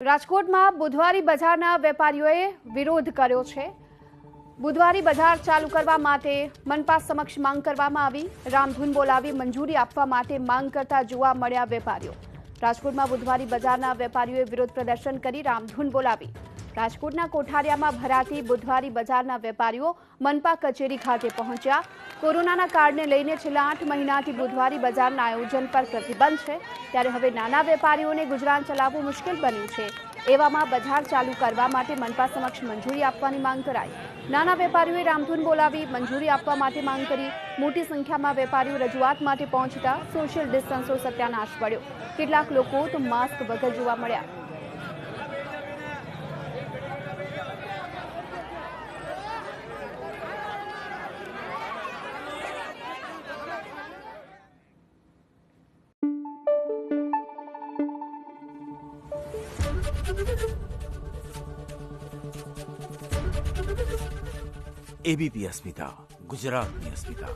રાજકોટમાં બુધવારી બજારના વેપારીઓએ વિરોધ કર્યો છે। બુધવારી બજાર ચાલુ કરવા માટે મનપા સમક્ષ માંગ કરવામાં આવી। રામધૂન બોલાવી મંજૂરી આપવા માટે માંગ કરતા જોવા મળ્યા વેપારીઓ। રાજકોટમાં બુધવારી બજારના વેપારીઓએ વિરોધ પ્રદર્શન કરી રામધૂન બોલાવી। રાજકોટના કોઠારિયામાં ભરાતી બુધવારી બજારના વેપારીઓ મનપા કચેરી ખાતે પહોંચ્યા। કોરોનાના કારણે લઈને છેલ્લા 8 મહિનાથી બુધવારી બજારના આયોજન પર પ્રતિબંધ છે, ત્યારે હવે નાના વેપારીઓને ગુજરાન ચલાવવું મુશ્કેલ બન્યું છે। એવામાં બજાર ચાલુ કરવા માટે મનપા સમક્ષ મંજૂરી આપવાની માંગ કરાઈ। નાના વેપારીઓએ રામધૂન બોલાવી મંજૂરી આપવા માટે માંગ કરી। મોટી સંખ્યામાં વેપારીઓ રજૂઆત માટે પહોંચતા સોશિયલ ડિસ્ટન્સનો સત્યાનાશ પડ્યો। કેટલાક લોકો તો માસ્ક વગર જોવા મળ્યા। एबीपी अस्मिता, गुजरातनी अस्मिता।